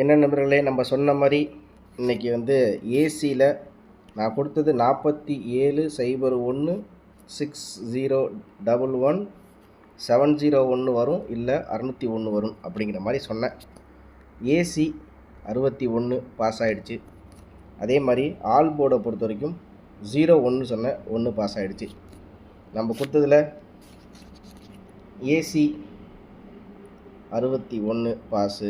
என்ன நண்பர்களே, நம்ம சொன்ன மாதிரி இன்றைக்கி வந்து ஏசியில் நான் கொடுத்தது 4701 6011 701 வரும், இல்லை 601 வரும் அப்படிங்கிற மாதிரி சொன்னேன். ஏசி 61 பாஸ் ஆகிடுச்சு. அதே மாதிரி ஆல் போர்டை பொறுத்த வரைக்கும் 01 சொன்னேன், 1 பாஸ் ஆகிடுச்சு. நம்ம கொடுத்ததில் AC 61 pass,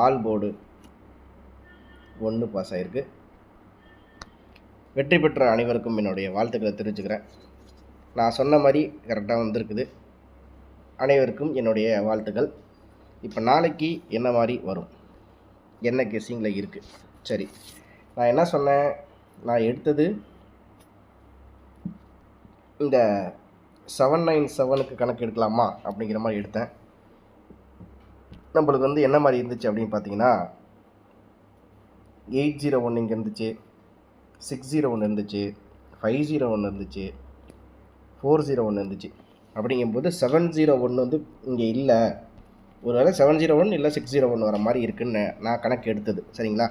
all board 1 pass ஆகிருக்கு. வெற்றி பெற்ற அனைவருக்கும் என்னுடைய வாழ்த்துக்களை தெரிவிச்சுக்கிறேன். நான் சொன்ன மாதிரி கரெக்டாக வந்திருக்குது. அனைவருக்கும் என்னுடைய வாழ்த்துக்கள். இப்போ நாளைக்கு என்ன மாதிரி வரும், என்ன கெஸ்ஸிங்கில் இருக்குது? சரி, நான் என்ன சொன்னேன், நான் எடுத்தது இந்த 797க்கு கணக்கு எடுக்கலாமா அப்படிங்கிற மாதிரி எடுத்தேன். நம்மளுக்கு வந்து என்ன மாதிரி இருந்துச்சு அப்படின்னு பார்த்தீங்கன்னா, 801 இங்கே இருந்துச்சு, 601 இருந்துச்சு, 501 இருந்துச்சு, 401 இருந்துச்சு. அப்படிங்கும்போது 701 வந்து இங்கே இல்லை. ஒருவேளை 701 இல்லை 601 வர மாதிரி இருக்குன்னு நான் கணக்கு எடுத்தது. சரிங்களா?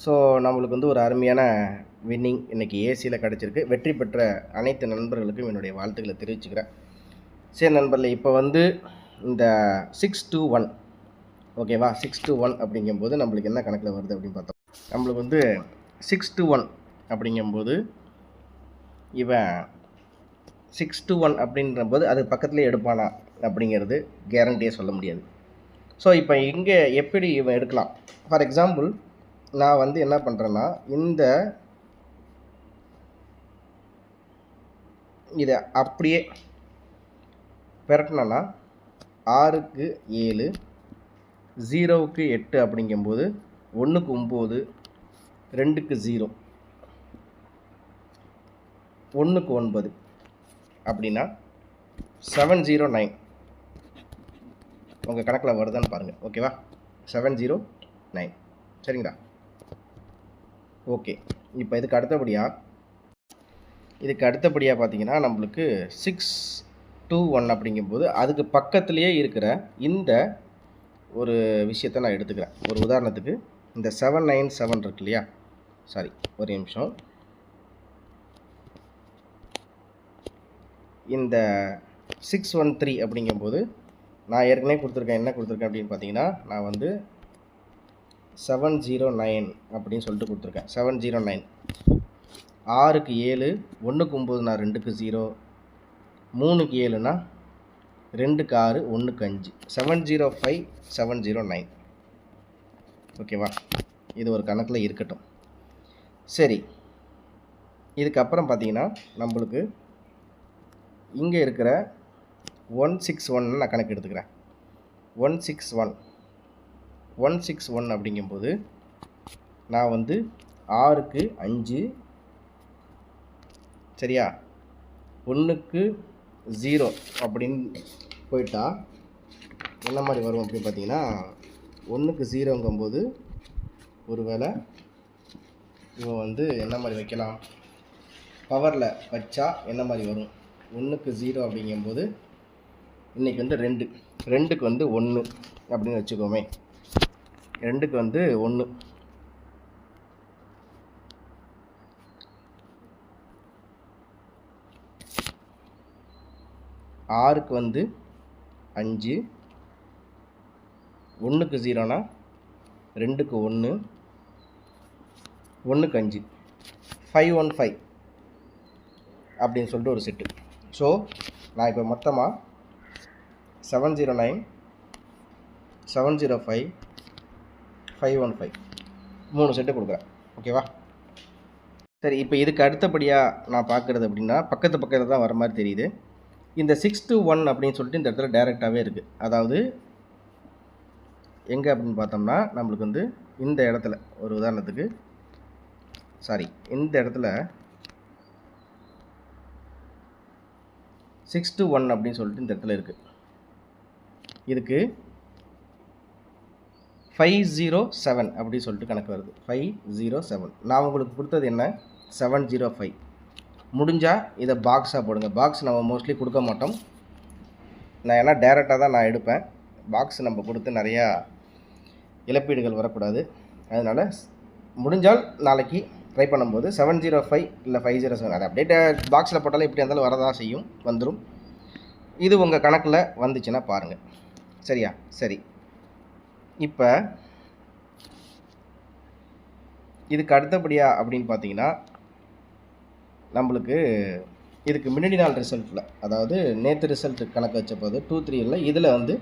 ஸோ நம்மளுக்கு வந்து ஒரு அருமையான வின்னிங் இன்றைக்கி ஏசியில் கிடச்சிருக்கு. வெற்றி பெற்ற அனைத்து நண்பர்களுக்கும் என்னுடைய வாழ்த்துக்களை தெரிவிச்சுக்கிறேன். சரி நண்பர்களே, இப்போ வந்து இந்த 621 ஓகேவா, 621 அப்படிங்கும்போது நம்மளுக்கு என்ன கணக்கில் வருது அப்படின்னு பார்த்தோம். நம்மளுக்கு வந்து 621 அப்படிங்கும்போது இவன் 621 அப்படின்றபோது அது பக்கத்துலேயே எடுப்பானா அப்படிங்கிறது கேரண்டியாக சொல்ல முடியாது. ஸோ இப்போ இங்கே எப்படி இவன் எடுக்கலாம்? ஃபார் எக்ஸாம்பிள், நான் வந்து என்ன பண்ணுறேன்னா, இதை அப்படியே பெரட்டினா 6க்கு 7, 0க்கு 8 அப்படிங்கும்போது 1க்கு 9, 2க்கு 0, 1க்கு 9 அப்படின்னா 709 உங்கள் கணக்கில் வருதான்னு பாருங்கள். ஓகேவா? 709. சரிங்களா? ஓகே. இப்போ இதுக்கு அடுத்தபடியாக பார்த்தீங்கன்னா நம்மளுக்கு 621 அப்படிங்கும்போது அதுக்கு பக்கத்துலேயே இருக்கிற இந்த ஒரு விஷயத்தை நான் எடுத்துக்கிறேன். ஒரு உதாரணத்துக்கு இந்த 797 இருக்கு இல்லையா, சாரி ஒரு நிமிஷம், இந்த 613 அப்படிங்கும்போது நான் ஏற்கனவே கொடுத்துருக்கேன். என்ன கொடுத்துருக்கேன் அப்படின்னு பார்த்தீங்கன்னா, நான் வந்து 709 அப்படின்னு சொல்லிட்டு கொடுத்துருக்கேன். 709, 6க்கு 7, 1க்கு 9னா 2க்கு 0, 3க்கு 7னா 2க்கு 6, 1க்கு 5, 705 709. ஓகேவா? இது ஒரு கணக்கில் இருக்கட்டும். சரி, இதுக்கப்புறம் பார்த்தீங்கன்னா நம்மளுக்கு இங்கே இருக்கிற 161 நான் கணக்கு எடுத்துக்கிறேன். 161 அப்படிங்கும்போது நான் வந்து 6க்கு 5, சரியா, 1க்கு 0 அப்படின்னு போயிட்டா என்ன மாதிரி வரும் அப்படின்னு பார்த்தீங்கன்னா, 1க்கு 0ங்கும்போது ஒரு வேளை இவன் வந்து என்ன மாதிரி வைக்கலாம், பவரில் வச்சா என்ன மாதிரி வரும்? 1க்கு 0 அப்படிங்கும்போது இன்றைக்கி வந்து 2க்கு வந்து 1 அப்படின்னு வச்சுக்கோமே. 2க்கு வந்து 1, 6க்கு வந்து 5, 1க்கு 0னா 2க்கு 1, 1க்கு 5, 515 அப்படின்னு சொல்லிட்டு ஒரு செட்டு. ஸோ நான் இப்போ மொத்தமாக 709, 705, 515 3 செட்டு கொடுக்குறேன். ஓகேவா? சரி, இப்போ இதுக்கு அடுத்தபடியாக நான் பார்க்குறது அப்படின்னா பக்கத்தில் தான் வர மாதிரி தெரியுது. இந்த 621 அப்படின்னு சொல்லிட்டு இந்த இடத்துல டைரெக்டாகவே இருக்குது. அதாவது எங்கே அப்படின்னு பார்த்தோம்னா நம்மளுக்கு வந்து இந்த இடத்துல ஒரு உதாரணத்துக்கு, சாரி, இந்த இடத்துல 621 அப்படின்னு சொல்லிட்டு இந்த இடத்துல இருக்குது. இதுக்கு 507 அப்படின்னு சொல்லிட்டு கணக்கு வருது. 507. நான் உங்களுக்கு கொடுத்தது என்ன, 705. முடிஞ்சால் இதை பாக்ஸாக போடுங்க. பாக்ஸ் நம்ம மோஸ்ட்லி கொடுக்க மாட்டோம். நான் ஏன்னா டேரெக்டாக தான் நான் எடுப்பேன். பாக்ஸ் நம்ம கொடுத்து நிறையா இழப்பீடுகள் வரக்கூடாது. அதனால் முடிஞ்சால் நாளைக்கு ட்ரை பண்ணும்போது 705 இல்லை 507 அது அப்படியே பாக்ஸில் போட்டாலும் எப்படி இருந்தாலும் வரதான் செய்யும், வந்துடும். இது உங்கள் கணக்கில் வந்துச்சுன்னா பாருங்கள். சரியா? சரி, இப்போ இதுக்கு அடுத்தபடியாக அப்படின்னு பார்த்தீங்கன்னா நம்மளுக்கு இதுக்கு முன்னாடி நாள் ரிசல்ட்டில், அதாவது நேற்று ரிசல்ட் கணக்கு வச்ச போது 2-3 இல்லை, இதில் வந்து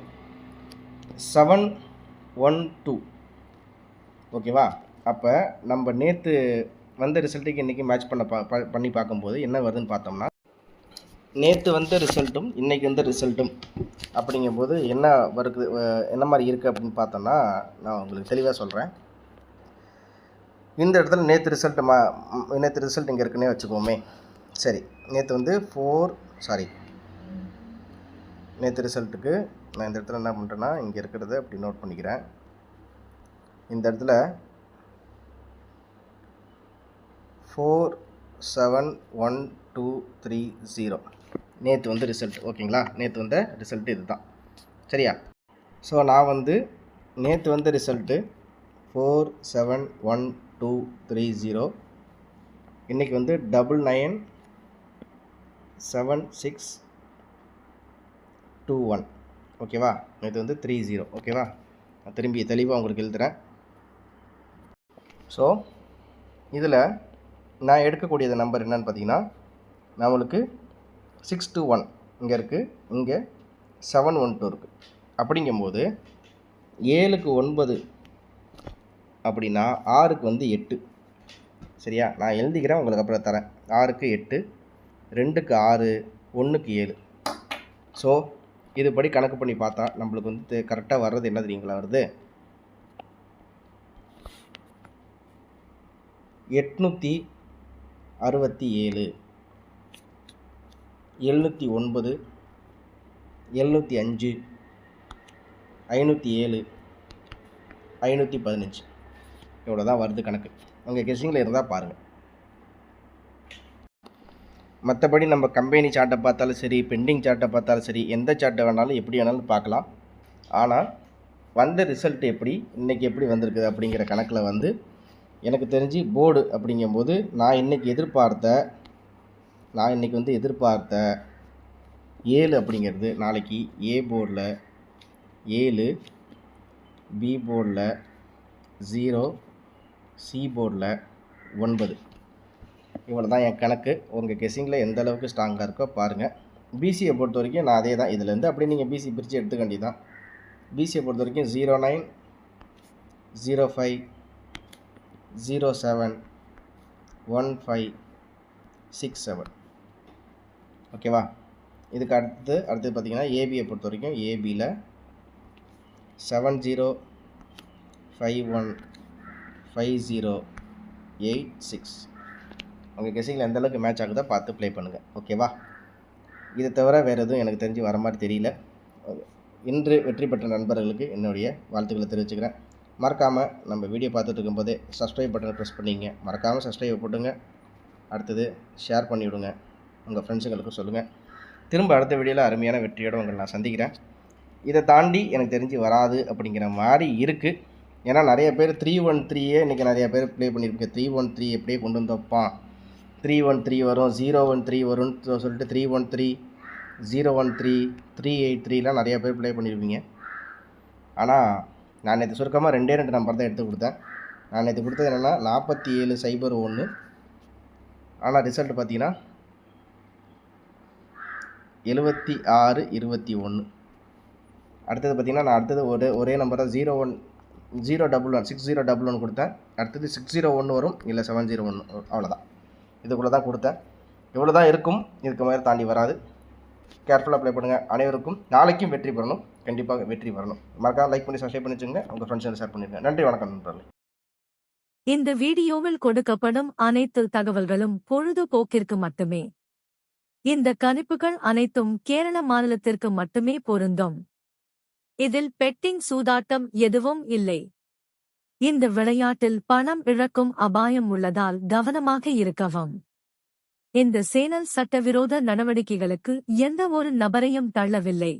712. ஓகேவா? அப்போ நம்ம நேற்று வந்த ரிசல்ட்டுக்கு இன்றைக்கி மேட்ச் பண்ணி பார்க்கும்போது என்ன வருதுன்னு பார்த்தோம்னா, நேற்று வந்த ரிசல்ட்டும் இன்றைக்கி வந்த ரிசல்ட்டும் அப்படிங்கும்போது என்ன வருது, என்ன மாதிரி இருக்குது அப்படின்னு பார்த்தோம்னா நான் உங்களுக்கு தெளிவாக சொல்கிறேன். இந்த இடத்துல நேற்று ரிசல்ட் இங்கே இருக்குன்னே வச்சுக்கோமே. சரி, நேற்று வந்து நேற்று ரிசல்ட்டுக்கு நான் இந்த இடத்துல என்ன பண்ணுறேன்னா, இங்கே இருக்கிறத அப்படி நோட் பண்ணிக்கிறேன். இந்த இடத்துல 47123 நேற்று வந்து ரிசல்ட். ஓகேங்களா? நேற்று வந்த ரிசல்ட்டு இது தான். சரியா? ஸோ நான் வந்து நேற்று வந்த ரிசல்ட்டு 47123 இன்றைக்கி வந்து 997621. ஓகேவா? நேற்று வந்து 30. ஓகேவா? நான் திரும்பி தெளிவாக உங்களுக்கு எழுதுகிறேன். ஸோ இதில் நான் எடுக்கக்கூடியது நம்பர் என்னன்னு பார்த்தீங்கன்னா, நம்மளுக்கு 621 இங்கே இருக்குது, இங்கே 712 இருக்குது. அப்படிங்கும்போது 7க்கு 9 அப்படின்னா 6க்கு வந்து 8. சரியா? நான் எழுதிக்கிறேன், உங்களுக்கு அப்புறம் தரேன். 6க்கு 8, 2க்கு 6, 1க்கு 7. ஸோ இதுபடி கணக்கு பண்ணி பார்த்தா நம்மளுக்கு வந்து கரெக்டாக வர்றது என்ன தெரியுங்களா? வருது 867, 709, 705, 507, 515. இவ்வளோ தான் வருது கணக்கு. உங்கள் கெஸ்ஸிங்கில் இருந்தால் பாருங்கள். மற்றபடி நம்ம கம்பெனி சார்ட்டை பார்த்தாலும் சரி, பெண்டிங் சார்ட்டை பார்த்தாலும் சரி, எந்த சார்ட்டை வேணாலும் எப்படி வேணாலும் பார்க்கலாம். ஆனால் வந்த ரிசல்ட் எப்படி, இன்றைக்கி எப்படி வந்திருக்குது அப்படிங்கிற கணக்கில் வந்து எனக்கு தெரிஞ்சு போர்டு அப்படிங்கும்போது நான் இன்றைக்கி வந்து எதிர்பார்த்த 7 அப்படிங்கிறது நாளைக்கு ஏ போர்டில் 7, பி போர்டில் 0, சி போர்டில் 9. இவ்வளோ தான் என் கணக்கு. உங்கள் கெஸ்ஸிங்கில் எந்த அளவுக்கு ஸ்ட்ராங்காக இருக்கோ பாருங்கள். பிசியை பொறுத்த வரைக்கும் நான் அதே தான், இதுலேருந்து அப்படியே நீங்கள் பிசி பிரித்து எடுத்துக்க வேண்டியதான். பிசியை பொறுத்த வரைக்கும் 09, 05, 07, 15, 67. ஓகேவா? இதுக்கு அடுத்து பார்த்தீங்கன்னா ஏபியை பொறுத்த வரைக்கும் ஏபியில் 70, 51, 50, 86. உங்கள் கெஸ்ஸிங்கில் எந்த அளவுக்கு மேட்ச் ஆகுதோ பார்த்து ப்ளே பண்ணுங்கள். ஓகேவா? இதை தவிர வேறு எதுவும் எனக்கு தெரிஞ்சு வர மாதிரி தெரியல. இன்று வெற்றி பெற்ற நண்பர்களுக்கு என்னுடைய வாழ்த்துக்களை தெரிவிச்சுக்கிறேன். மறக்காமல் நம்ம வீடியோ பார்த்துட்டு இருக்கும்போதே சப்ஸ்கிரைப் பட்டனை ப்ரெஸ் பண்ணிங்க. மறக்காமல் சப்ஸ்கிரைப் போட்டுங்க. அடுத்தது ஷேர் பண்ணிவிடுங்க, உங்கள் ஃப்ரெண்ட்ஸுங்களுக்கும் சொல்லுங்கள். திரும்ப அடுத்த வீடியோவில் அருமையான வெற்றியோடு உங்களை நான் சந்திக்கிறேன். இதை தாண்டி எனக்கு தெரிஞ்சு வராது அப்படிங்கிற மாதிரி இருக்குது. ஏன்னா நிறைய பேர் 313 இன்றைக்கி நிறைய பேர் ப்ளே பண்ணியிருக்கேன். 313 எப்படியே கொண்டு வந்து வைப்பான், 313 வரும், 013 வரும்னு சொல்லிட்டு 313, 013, 383லாம் நிறைய பேர் ப்ளே பண்ணியிருப்பீங்க. ஆனால் நான் நேற்று சுருக்கமாக 2 நம்பர் தான் எடுத்து கொடுத்தேன். நான் நேற்று கொடுத்தது என்னென்னா 4701. ஆனால் ரிசல்ட் பார்த்தீங்கன்னா 7621. அடுத்தது பார்த்திங்கன்னா நான் ஒரே நம்பர் தான் 6011 கொடுத்தேன். அடுத்தது 601 வரும், இல்லை 701. அவ்வளோதான், இதுக்குள்ளே தான் கொடுத்தேன். இவ்வளோ தான் இருக்கும், இதுக்கு மேலே தாண்டி வராது. கேர்ஃபுல்லாக ப்ளே பண்ணுங்கள். அனைவருக்கும் நாளைக்கும் வெற்றி பெறணும், கண்டிப்பாக வெற்றி வரணும். மறக்காம லைக் பண்ணி சப்ஸ்கிரைப் பண்ணி வச்சுங்க, உங்கள் ஃப்ரெண்ட்ஸ் ஷேர் பண்ணிடுங்க. நன்றி, வணக்கம் நண்பர்களே. இந்த வீடியோவில் கொடுக்கப்படும் அனைத்து தகவல்களும் பொழுதுபோக்கிற்கு மட்டுமே. இந்த கணிப்புகள் அனைத்தும் கேரள மாநிலத்திற்கு மட்டுமே பொருந்தும். இதில் பெட்டிங் சூதாட்டம் எதுவும் இல்லை. இந்த விளையாட்டில் பணம் இழக்கும் அபாயம் உள்ளதால் கவனமாக இருக்கவும். இந்த சேனல் சட்டவிரோத நடவடிக்கைகளுக்கு எந்த ஒரு நபரையும் தள்ளவில்லை.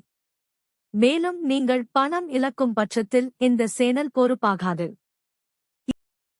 மேலும் நீங்கள் பணம் இழக்கும் பட்சத்தில் இந்த சேனல் பொறுப்பாகாது.